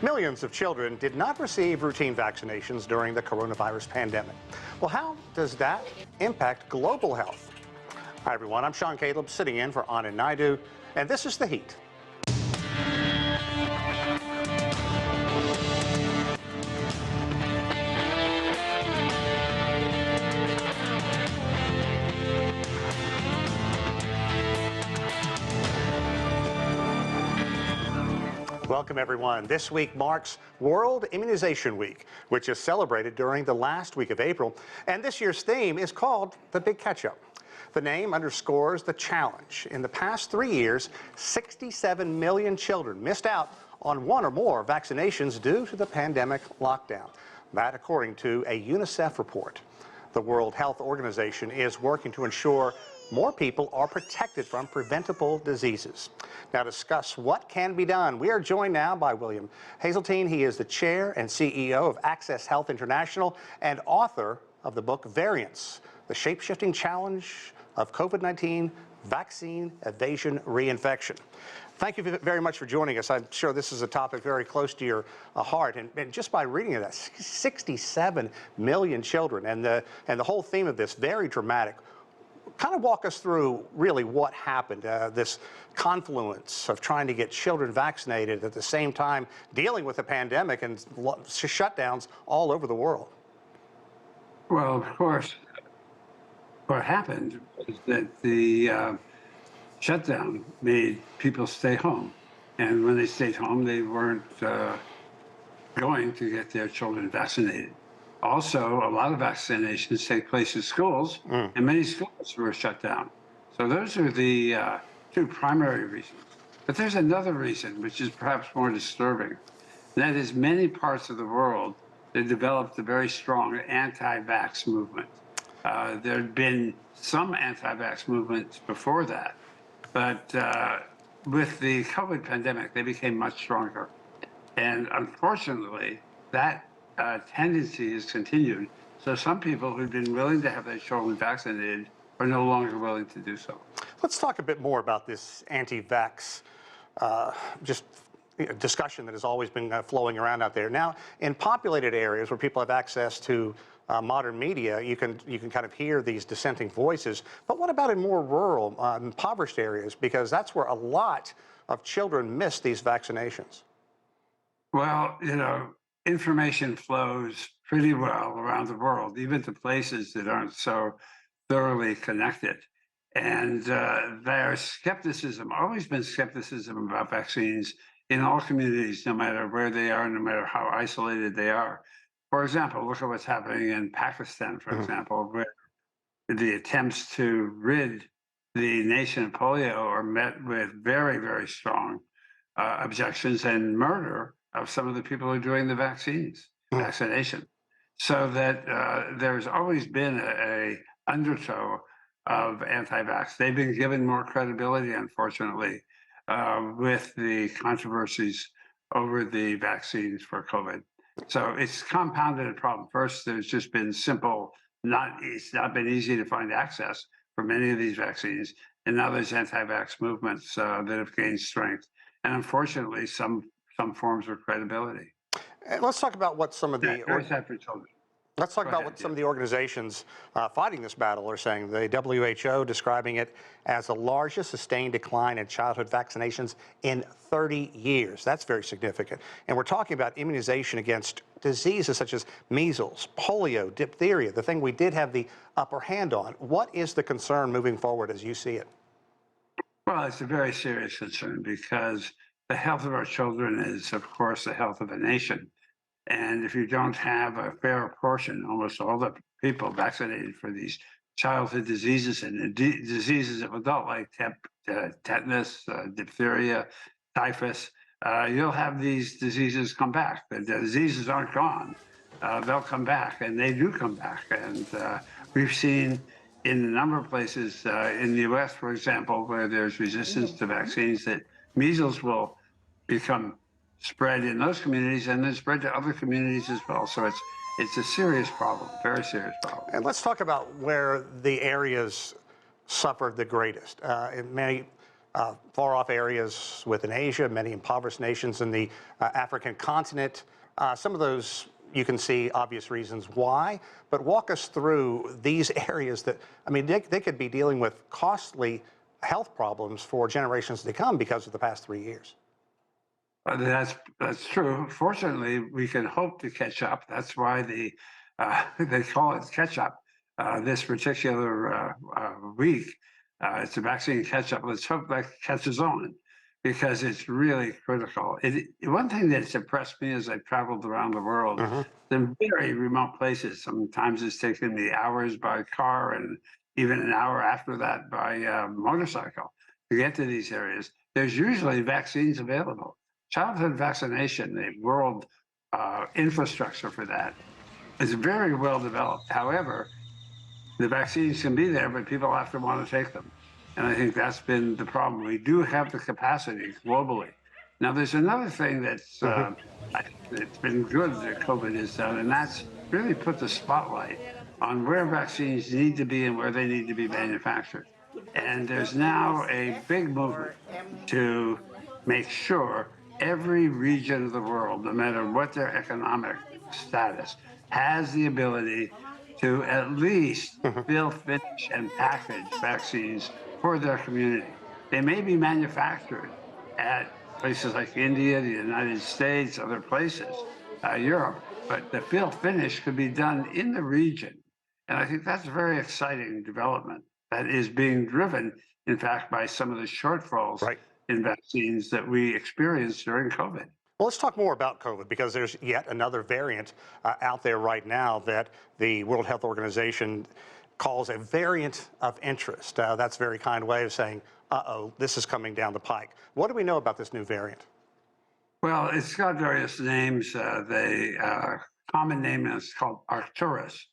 Millions of children did not receive routine vaccinations during the coronavirus pandemic. Well, how does that impact global health? Hi, everyone. I'm Sean Caleb, sitting in for Anand Naidu, and this is The Heat. Welcome, everyone. This week marks World Immunization Week, which is celebrated during the last week of April. And this year's theme is called The Big Catch-Up. The name underscores the challenge. In the past 3 years, 67 million children missed out on one or more vaccinations due to the pandemic lockdown. That according to a UNICEF report. The World Health Organization is working to ensure more people are protected from preventable diseases. Now, to discuss what can be done, we are joined now by William Haseltine. He is the chair and CEO of Access Health International and author of the book Variants, the Shape-Shifting Challenge of COVID-19 Vaccine Evasion Reinfection. Thank you very much for joining us. I'm sure this is a topic very close to your heart. And just by reading of that, 67 million children, and the whole theme of this, very dramatic. Kind of walk us through really what happened, this confluence of trying to get children vaccinated at the same time dealing with a pandemic and shutdowns all over the world. Well, of course, what happened was that the shutdown made people stay home. And when they stayed home, they weren't going to get their children vaccinated. Also, a lot of vaccinations take place in schools, and many schools were shut down. So those are the two primary reasons. But there's another reason, which is perhaps more disturbing. And that is many parts of the world that developed a very strong anti-vax movement. There had been some anti-vax movements before that, but with the COVID pandemic, they became much stronger. And unfortunately, that tendency has continued. So some people who've been willing to have their children vaccinated are no longer willing to do so. Let's talk a bit more about this anti-vax discussion that has always been flowing around out there. Now, in populated areas where people have access to modern media, you can kind of hear these dissenting voices. But what about in more rural, impoverished areas? Because that's where a lot of children miss these vaccinations. Well, you know, information flows pretty well around the world, even to places that aren't so thoroughly connected. And there's skepticism, always been skepticism about vaccines in all communities, no matter where they are, no matter how isolated they are. For example, look at what's happening in Pakistan, for example, where the attempts to rid the nation of polio are met with very, very strong objections and murder of some of the people who are doing the vaccination. So that there's always been a undertow of anti-vax. They've been given more credibility, unfortunately, with the controversies over the vaccines for COVID. So it's compounded a problem. First, there's just been simple, it's not been easy to find access for many of these vaccines. And now there's anti-vax movements that have gained strength. And unfortunately, some forms of credibility. Let's talk about what some of the Let's talk about what some of the organizations fighting this battle are saying. The WHO describing it as the largest sustained decline in childhood vaccinations in 30 years. That's very significant. And we're talking about immunization against diseases such as measles, polio, diphtheria, the thing we did have the upper hand on. What is the concern moving forward as you see it? Well, it's a very serious concern because the health of our children is, of course, the health of a nation. And if you don't have a fair portion, almost all the people vaccinated for these childhood diseases and diseases of adult, like tetanus, diphtheria, typhus, you'll have these diseases come back. The diseases aren't gone. They'll come back, and they do come back. And we've seen in a number of places in the US, for example, where there's resistance to vaccines, that measles will become spread in those communities and then spread to other communities as well. So it's a serious problem, very serious problem. And let's talk about where the areas suffered the greatest. In many far-off areas within Asia, many impoverished nations in the African continent. Some of those you can see obvious reasons why, but walk us through these areas that, I mean, they could be dealing with costly health problems for generations to come because of the past 3 years. That's true. Fortunately, we can hope to catch up. That's why they call it catch up. This particular week, it's a vaccine catch up. Let's hope that catches on, because it's really critical. One thing that's impressed me as I've traveled around the world, in very remote places. Sometimes it's taken me hours by car, and even an hour after that by motorcycle to get to these areas. There's usually vaccines available. Childhood vaccination, the world infrastructure for that, is very well developed. However, the vaccines can be there, but people have to want to take them. And I think that's been the problem. We do have the capacity globally. Now, there's another thing that's it's been good that COVID has done, and that's really put the spotlight on where vaccines need to be and where they need to be manufactured. And there's now a big movement to make sure every region of the world, no matter what their economic status, has the ability to at least fill, finish, and package vaccines for their community. They may be manufactured at places like India, the United States, other places, Europe, but the fill finish could be done in the region. And I think that's a very exciting development that is being driven, in fact, by some of the shortfalls in vaccines that we experienced during COVID. Well, let's talk more about COVID, because there's yet another variant out there right now that the World Health Organization calls a variant of interest. That's a very kind way of saying, uh-oh, this is coming down the pike. What do we know about this new variant? Well, it's got various names. The common name is called Arcturus,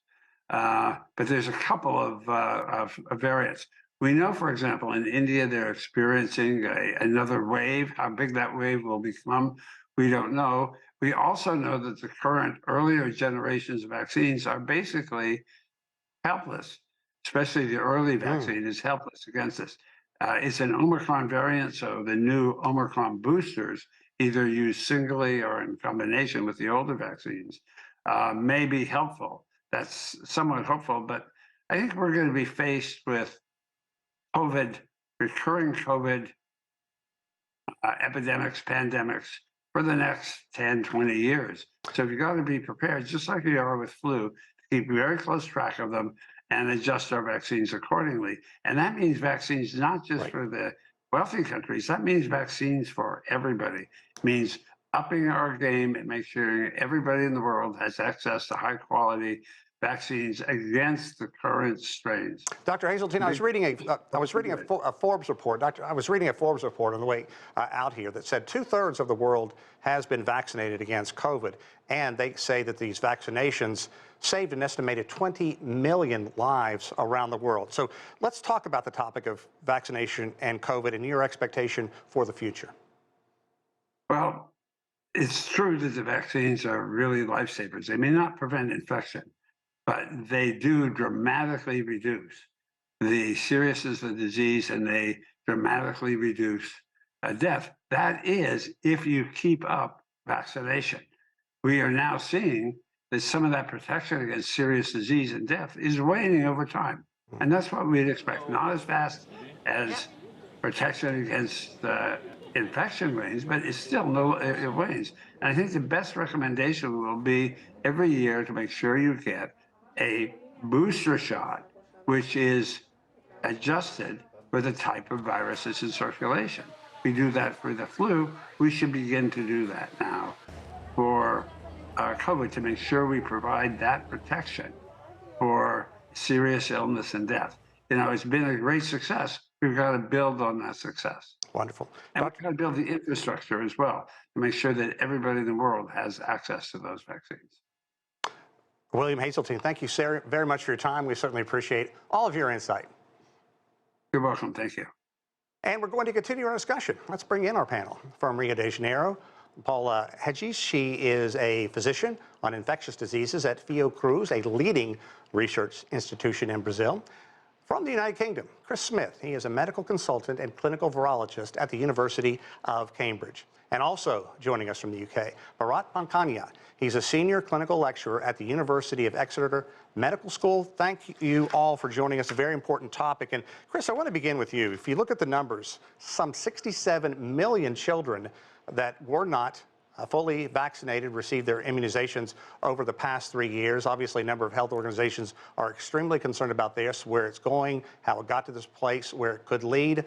but there's a couple of variants. We know, for example, in India, they're experiencing another wave. How big that wave will become, we don't know. We also know that the current earlier generations of vaccines are basically helpless, especially the early vaccine is helpless against this. It's an Omicron variant, so the new Omicron boosters, either used singly or in combination with the older vaccines, may be helpful. That's somewhat hopeful, but I think we're going to be faced with COVID, recurring COVID epidemics, pandemics for the next 10, 20 years. So you've got to be prepared, just like you are with flu, keep very close track of them and adjust our vaccines accordingly. And that means vaccines not just for the wealthy countries, that means vaccines for everybody. It means upping our game and make sure everybody in the world has access to high quality vaccines against the current strains. Dr. Haseltine, I was reading a Forbes report. I was reading a Forbes report on the way out here that said 2/3 of the world has been vaccinated against COVID, and they say that these vaccinations saved an estimated 20 million lives around the world. So let's talk about the topic of vaccination and COVID and your expectation for the future. Well, it's true that the vaccines are really lifesavers. They may not prevent infection, but they do dramatically reduce the seriousness of the disease, and they dramatically reduce death. That is, if you keep up vaccination. We are now seeing that some of that protection against serious disease and death is waning over time. And that's what we'd expect. Not as fast as protection against infection wanes, but it's still it wanes. And I think the best recommendation will be every year to make sure you get a booster shot, which is adjusted for the type of virus that's in circulation. We do that for the flu. We should begin to do that now for COVID, to make sure we provide that protection for serious illness and death. You know, it's been a great success. We've got to build on that success. Wonderful. And we've got to build the infrastructure as well to make sure that everybody in the world has access to those vaccines. William Haseltine, thank you very much for your time. We certainly appreciate all of your insight. You're welcome. Thank you. And we're going to continue our discussion. Let's bring in our panel from Rio de Janeiro. Paula Reges, she is a physician on infectious diseases at Fiocruz, a leading research institution in Brazil. From the United Kingdom, Chris Smith. He is a medical consultant and clinical virologist at the University of Cambridge. And also joining us from the UK, Bharat Pankania. He's a senior clinical lecturer at the University of Exeter Medical School. Thank you all for joining us. A very important topic. And Chris, I want to begin with you. If you look at the numbers, some 67 million children that were not fully vaccinated, received their immunizations over the past 3 years. Obviously, a number of health organizations are extremely concerned about this, where it's going, how it got to this place, where it could lead.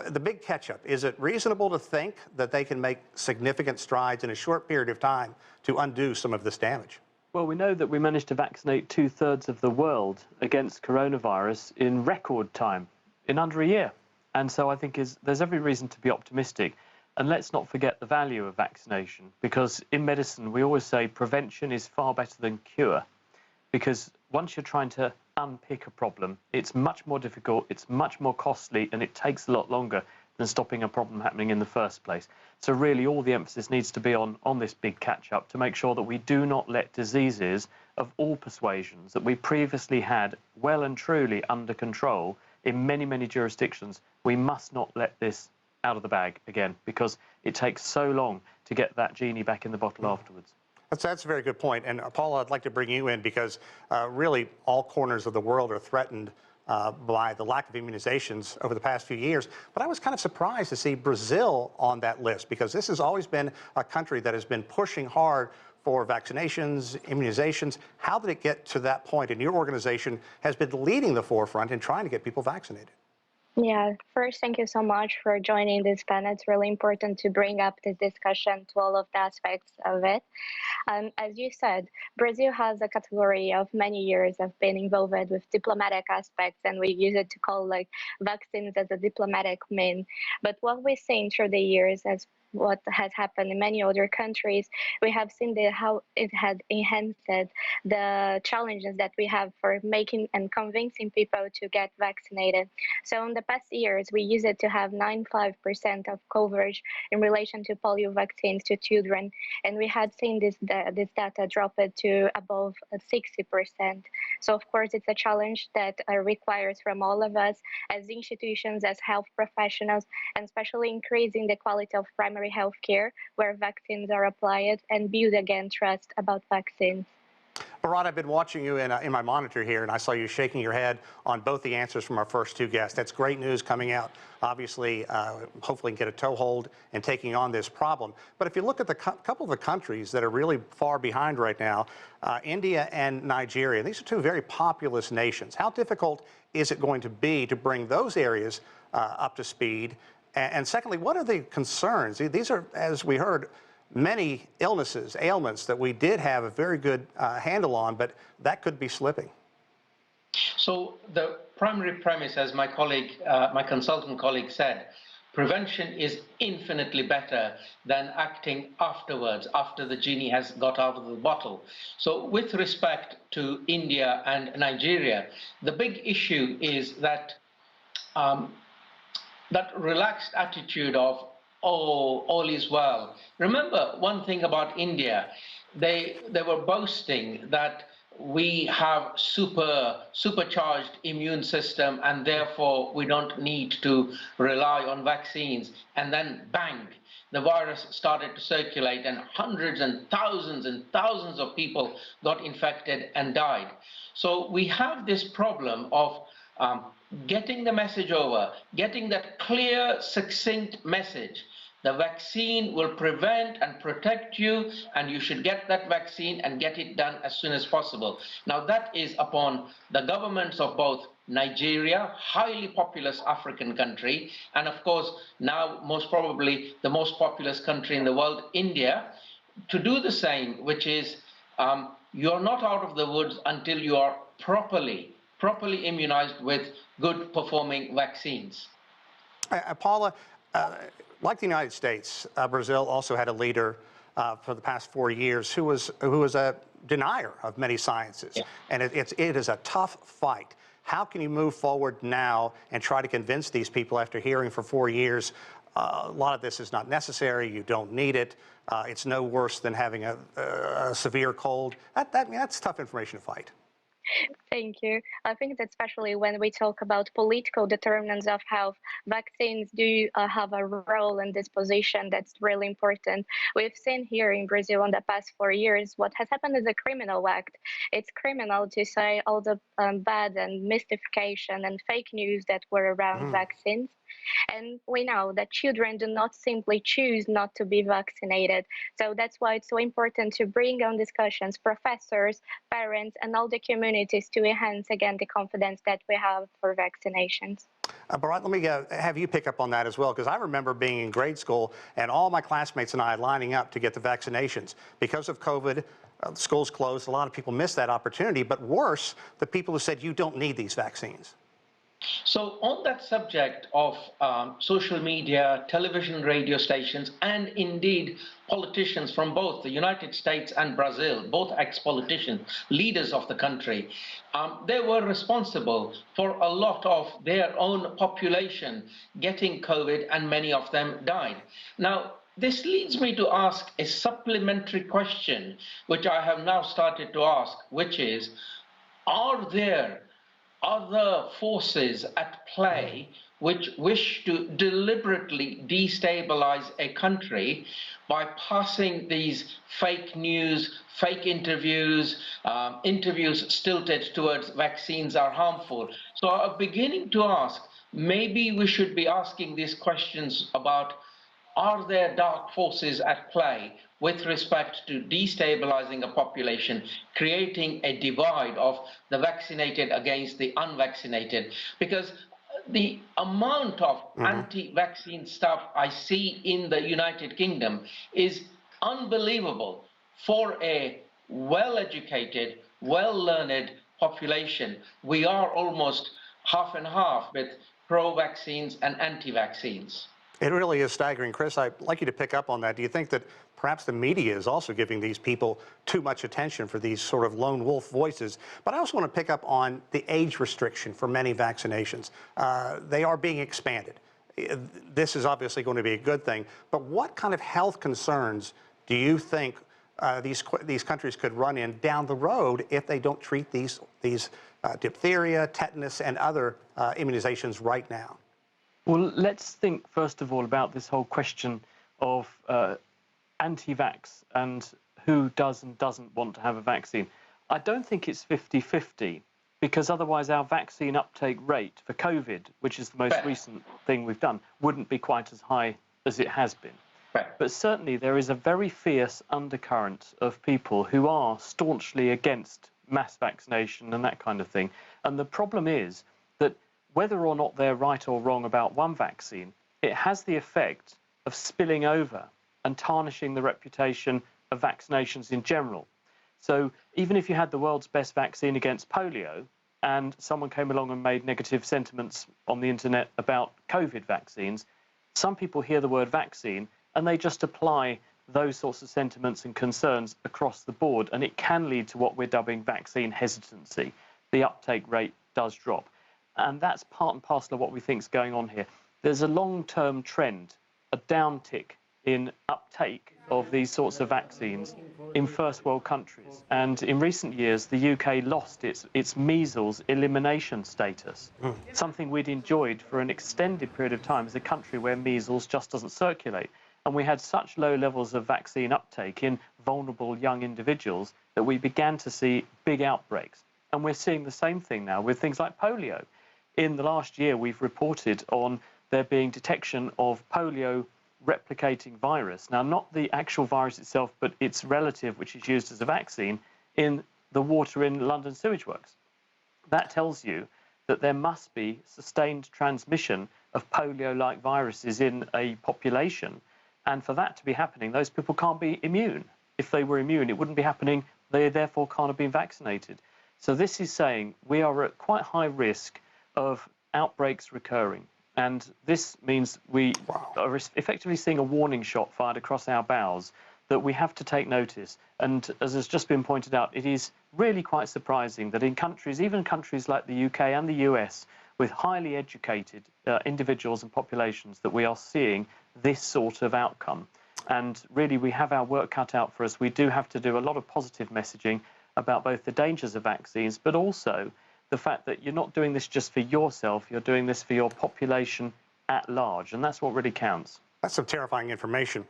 The big catch-up, is it reasonable to think that they can make significant strides in a short period of time to undo some of this damage? Well, we know that we managed to vaccinate 2/3 of the world against coronavirus in record time, in under a year. And so I think there's every reason to be optimistic. And let's not forget the value of vaccination, because in medicine, we always say prevention is far better than cure, because once you're trying to unpick a problem, it's much more difficult, it's much more costly, and it takes a lot longer than stopping a problem happening in the first place. So really, all the emphasis needs to be on this big catch-up to make sure that we do not let diseases of all persuasions that we previously had well and truly under control in many, many jurisdictions. We must not let this out of the bag again, because it takes so long to get that genie back in the bottle afterwards. That's a very good point. And Paula, I'd like to bring you in because really all corners of the world are threatened by the lack of immunizations over the past few years. But I was kind of surprised to see Brazil on that list, because this has always been a country that has been pushing hard for vaccinations, immunizations. How did it get to that point? And your organization has been leading the forefront in trying to get people vaccinated. Yeah, first, thank you so much for joining this panel. It's really important to bring up this discussion to all of the aspects of it. As you said, Brazil has a category of many years of being involved with diplomatic aspects, and we use it to call like vaccines as a diplomatic mean. But what we've seen through the years, as what has happened in many other countries, we have seen how it has enhanced the challenges that we have for making and convincing people to get vaccinated. So in the past years, we use it to have 95% of coverage in relation to polio vaccines to children, and we had seen this data drop it to above 60%. So of course, it's a challenge that requires from all of us as institutions, as health professionals, and especially increasing the quality of primary health care where vaccines are applied and build again trust about vaccines. Bharat, I've been watching you in my monitor here, and I saw you shaking your head on both the answers from our first two guests. That's great news coming out. Obviously, hopefully get a toehold in taking on this problem. But if you look at the couple of the countries that are really far behind right now, India and Nigeria, these are two very populous nations. How difficult is it going to be to bring those areas up to speed? And secondly, what are the concerns? These are, as we heard, many illnesses, ailments that we did have a very good handle on, but that could be slipping. So the primary premise, as my colleague, my consultant colleague said, prevention is infinitely better than acting afterwards, after the genie has got out of the bottle. So with respect to India and Nigeria, the big issue is that that relaxed attitude of, oh, all is well. Remember one thing about India, they were boasting that we have supercharged immune system and therefore we don't need to rely on vaccines. And then bang, the virus started to circulate and hundreds and thousands of people got infected and died. So we have this problem of getting the message over, getting that clear, succinct message. The vaccine will prevent and protect you, and you should get that vaccine and get it done as soon as possible. Now that is upon the governments of both Nigeria, highly populous African country, and of course now most probably the most populous country in the world, India, to do the same, which is you're not out of the woods until you are properly immunized with good performing vaccines. Paula, like the United States, Brazil also had a leader for the past 4 years who was a denier of many sciences. Yeah. And it is a tough fight. How can you move forward now and try to convince these people after hearing for 4 years, a lot of this is not necessary, you don't need it, it's no worse than having a severe cold? That's tough information to fight. Thank you. I think that especially when we talk about political determinants of health, vaccines do have a role in this position that's really important. We've seen here in Brazil in the past 4 years, what has happened is a criminal act. It's criminal to say all the bad and mystification and fake news that were around vaccines. And we know that children do not simply choose not to be vaccinated. So that's why it's so important to bring on discussions, professors, parents, and all the communities to enhance again the confidence that we have for vaccinations. Bharat, let me have you pick up on that as well, because I remember being in grade school and all my classmates and I lining up to get the vaccinations. Because of COVID, schools closed, a lot of people missed that opportunity, but worse, the people who said you don't need these vaccines. So on that subject of social media, television, radio stations, and indeed politicians from both the United States and Brazil, both ex-politicians, leaders of the country, they were responsible for a lot of their own population getting COVID, and many of them died. Now, this leads me to ask a supplementary question, which I have now started to ask, which is, are there other forces at play which wish to deliberately destabilize a country by passing these fake news, fake interviews, interviews stilted towards vaccines are harmful? So I'm beginning to ask, maybe we should be asking these questions about, are there dark forces at play with respect to destabilizing a population, creating a divide of the vaccinated against the unvaccinated? Because the amount of anti-vaccine stuff I see in the United Kingdom is unbelievable for a well-educated, well-learned population. We are almost half and half with pro-vaccines and anti-vaccines. It really is staggering. Chris, I'd like you to pick up on that. Do you think that perhaps the media is also giving these people too much attention for these sort of lone wolf voices? But I also want to pick up on the age restriction for many vaccinations. They are being expanded. This is obviously going to be a good thing. But what kind of health concerns do you think these countries could run in down the road if they don't treat these diphtheria, tetanus, and other immunizations right now? Well, let's think first of all about this whole question of anti-vax and who does and doesn't want to have a vaccine. I don't think it's 50-50, because otherwise our vaccine uptake rate for COVID, which is the most recent thing we've done, wouldn't be quite as high as it has been. But certainly there is a very fierce undercurrent of people who are staunchly against mass vaccination and that kind of thing. And the problem is that whether or not they're right or wrong about one vaccine, it has the effect of spilling over and tarnishing the reputation of vaccinations in general. So even if you had the world's best vaccine against polio and someone came along and made negative sentiments on the internet about COVID vaccines, some people hear the word vaccine and they just apply those sorts of sentiments and concerns across the board, and it can lead to what we're dubbing vaccine hesitancy. The uptake rate does drop. And that's part and parcel of what we think is going on here. There's a long-term trend, a downtick in uptake of these sorts of vaccines in first world countries. And in recent years, the UK lost its measles elimination status, something we'd enjoyed for an extended period of time as a country where measles just doesn't circulate. And we had such low levels of vaccine uptake in vulnerable young individuals that we began to see big outbreaks. And we're seeing the same thing now with things like polio. In the last year, we've reported on there being detection of polio replicating virus. Now, not the actual virus itself, but its relative, which is used as a vaccine, in the water in London sewage works. That tells you that there must be sustained transmission of polio-like viruses in a population. And for that to be happening, those people can't be immune. If they were immune, it wouldn't be happening. They therefore can't have been vaccinated. So this is saying we are at quite high risk of outbreaks recurring. And this means we are effectively seeing a warning shot fired across our bows that we have to take notice. And as has just been pointed out, it is really quite surprising that in countries, even countries like the UK and the US, with highly educated individuals and populations, that we are seeing this sort of outcome. And really, we have our work cut out for us. We do have to do a lot of positive messaging. about both the dangers of vaccines, but also the fact that you're not doing this just for yourself, you're doing this for your population at large, and that's what really counts. That's some terrifying information.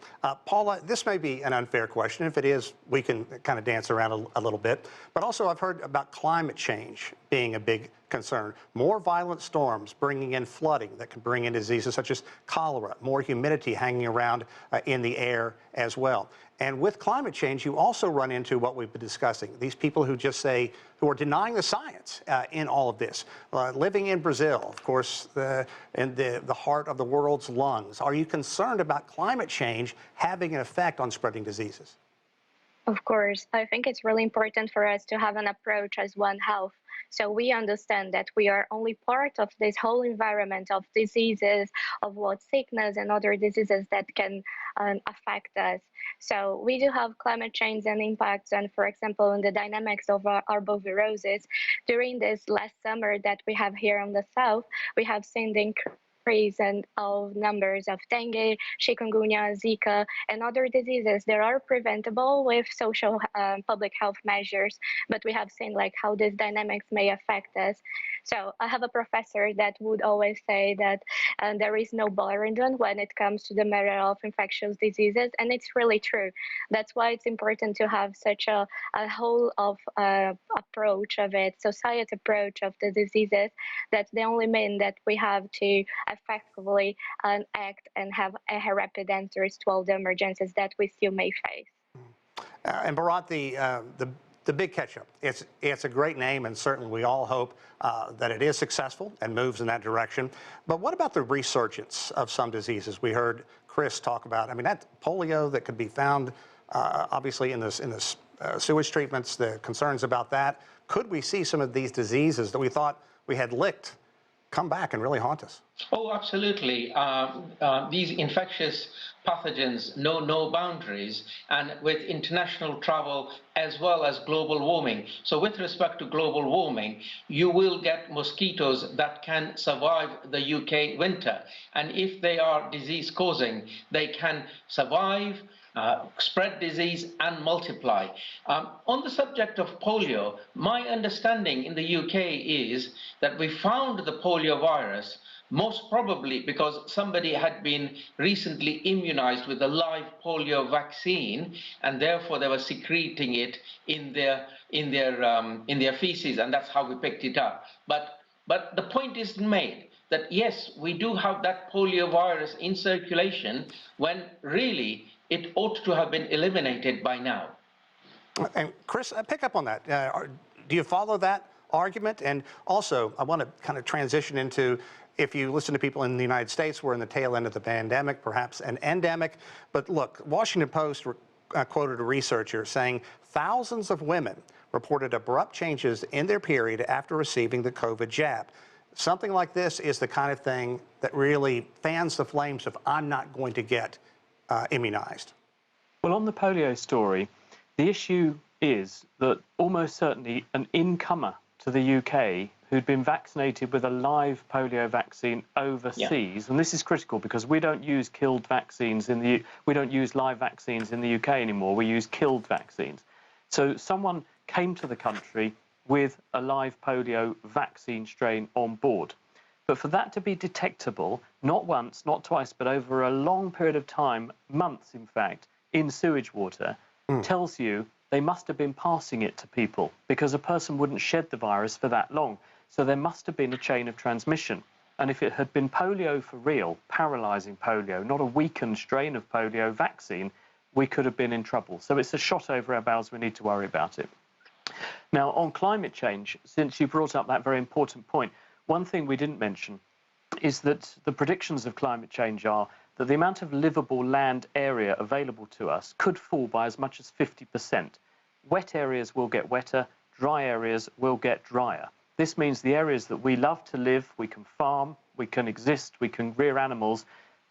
Paula, this may be an unfair question. If it is, we can kind of dance around a little bit. But also, I've heard about climate change being a big concern. More violent storms bringing in flooding that can bring in diseases such as cholera, more humidity hanging around in the air as well. And with climate change, you also run into what we've been discussing, these people who just say, who are denying the science in all of this. Living in Brazil, of course, in the heart of the world's lungs. Are you concerned about climate change having an effect on spreading diseases? Of course, I think it's really important for us to have an approach as One Health. So we understand that we are only part of this whole environment of diseases, of what sickness and other diseases that can affect us. So we do have climate change and impacts, and for example, in the dynamics of arbovirosis, during this last summer that we have here on the south, we have seen the increase of numbers of dengue, chikungunya, Zika, and other diseases. They are preventable with social public health measures, but we have seen like how these dynamics may affect us. So I have a professor that would always say that there is no burden when it comes to the matter of infectious diseases, and it's really true. That's why it's important to have such a whole of approach of it, society approach of the diseases. That's the only mean that we have to effectively act and have a rapid answers to all the emergencies that we still may face. And Bharat, the big catch-up, it's a great name, and certainly we all hope that it is successful and moves in that direction. But what about the resurgence of some diseases? We heard Chris talk about, I mean, that polio that could be found obviously in the sewage treatments, the concerns about that. Could we see some of these diseases that we thought we had licked come back and really haunt us? Oh, absolutely. These infectious pathogens know no boundaries, and with international travel as well as global warming. So with respect to global warming, you will get mosquitoes that can survive the UK winter. And if they are disease causing, they can survive, spread disease and multiply. On the subject of polio, my understanding in the UK is that we found the polio virus most probably because somebody had been recently immunized with a live polio vaccine, and therefore they were secreting it in their feces, and that's how we picked it up. But the point is made that yes, we do have that polio virus in circulation when really it ought to have been eliminated by now. And Chris, pick up on that. Do you follow that argument? And also, I want to kind of transition into, if you listen to people in the United States, we're in the tail end of the pandemic, perhaps an endemic. But look, Washington Post quoted a researcher saying thousands of women reported abrupt changes in their period after receiving the COVID jab. Something like this is the kind of thing that really fans the flames of I'm not going to get immunized. Well, on the polio story, the issue is that almost certainly an incomer to the UK who'd been vaccinated with a live polio vaccine overseas, and this is critical because we don't use killed vaccines we don't use live vaccines in the UK anymore. We use killed vaccines. So someone came to the country with a live polio vaccine strain on board. But for that to be detectable, not once, not twice, but over a long period of time, months in fact, in sewage water, tells you they must have been passing it to people because a person wouldn't shed the virus for that long. So there must have been a chain of transmission. And if it had been polio for real, paralyzing polio, not a weakened strain of polio vaccine, we could have been in trouble. So it's a shot over our bows. We need to worry about it. Now, on climate change, since you brought up that very important point, one thing we didn't mention is that the predictions of climate change are that the amount of livable land area available to us could fall by as much as 50%. Wet areas will get wetter, dry areas will get drier. This means the areas that we love to live, we can farm, we can exist, we can rear animals,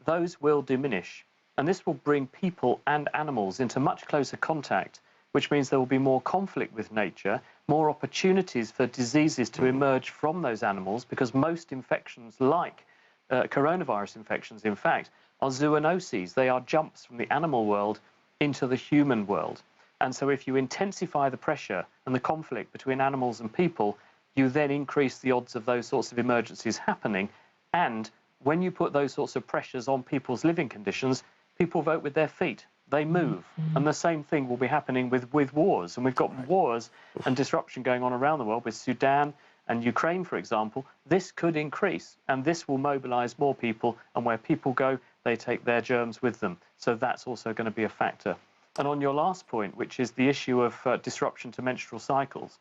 those will diminish. And this will bring people and animals into much closer contact, which means there will be more conflict with nature, more opportunities for diseases to emerge from those animals, because most infections, like coronavirus infections, in fact, are zoonoses. They are jumps from the animal world into the human world. And so if you intensify the pressure and the conflict between animals and people, you then increase the odds of those sorts of emergencies happening. And when you put those sorts of pressures on people's living conditions, people vote with their feet. They move. And the same thing will be happening with wars. And we've got wars and disruption going on around the world with Sudan and Ukraine, for example. This could increase, and this will mobilize more people. And where people go, they take their germs with them. So that's also going to be a factor. And on your last point, which is the issue of disruption to menstrual cycles,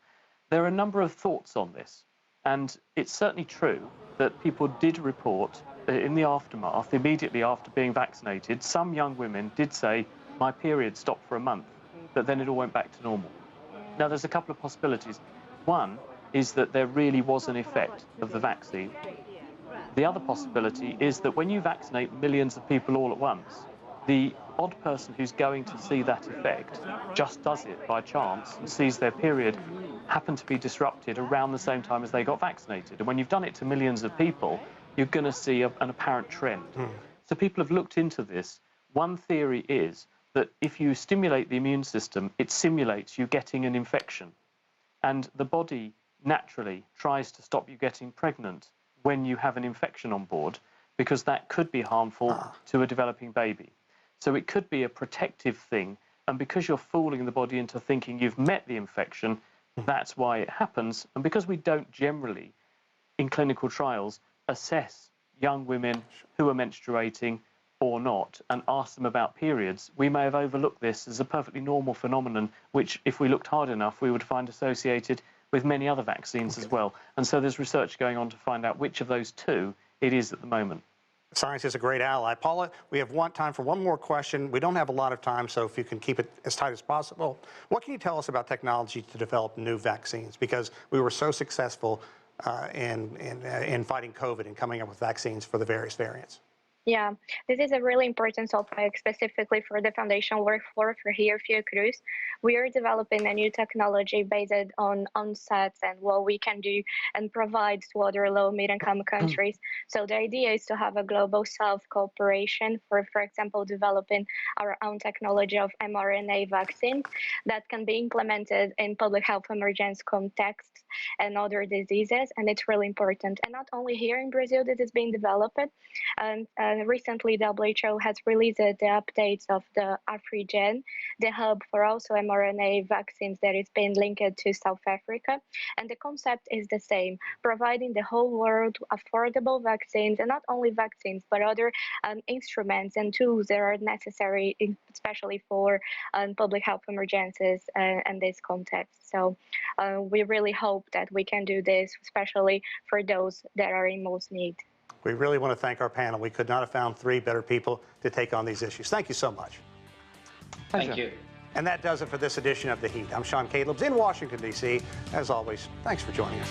there are a number of thoughts on this. And it's certainly true that people did report in the aftermath, immediately after being vaccinated, some young women did say, my period stopped for a month, but then it all went back to normal. Now, there's a couple of possibilities. One is that there really was an effect of the vaccine. The other possibility is that when you vaccinate millions of people all at once, the odd person who's going to see that effect just does it by chance and sees their period happen to be disrupted around the same time as they got vaccinated. And when you've done it to millions of people, you're going to see an apparent trend. So people have looked into this. One theory is that if you stimulate the immune system, it simulates you getting an infection. And the body naturally tries to stop you getting pregnant when you have an infection on board, because that could be harmful to a developing baby. So it could be a protective thing. And because you're fooling the body into thinking you've met the infection, that's why it happens. And because we don't generally, in clinical trials, assess young women who are menstruating or not and ask them about periods, we may have overlooked this as a perfectly normal phenomenon, which, if we looked hard enough, we would find associated with many other vaccines as well. And so there's research going on to find out which of those two it is at the moment. Science is a great ally. Paula, we have time for one more question. We don't have a lot of time, so if you can keep it as tight as possible. What can you tell us about technology to develop new vaccines? Because we were so successful in fighting COVID and coming up with vaccines for the various variants. Yeah, this is a really important topic, specifically for the foundation work for here, Fiocruz. We are developing a new technology based on onsets and what we can do and provide to other low-mid-income countries. So the idea is to have a global self-cooperation for example, developing our own technology of mRNA vaccines that can be implemented in public health emergency contexts and other diseases. And it's really important. And not only here in Brazil, this is being developed. Recently, WHO has released the updates of the Afrigen, the hub for also mRNA vaccines that is being linked to South Africa. And the concept is the same, providing the whole world affordable vaccines, and not only vaccines, but other instruments and tools that are necessary, especially for public health emergencies and this context. So we really hope that we can do this, especially for those that are in most need. We really want to thank our panel. We could not have found three better people to take on these issues. Thank you so much. Thank you. And that does it for this edition of The Heat. I'm Sean Calebs in Washington, D.C. As always, thanks for joining us.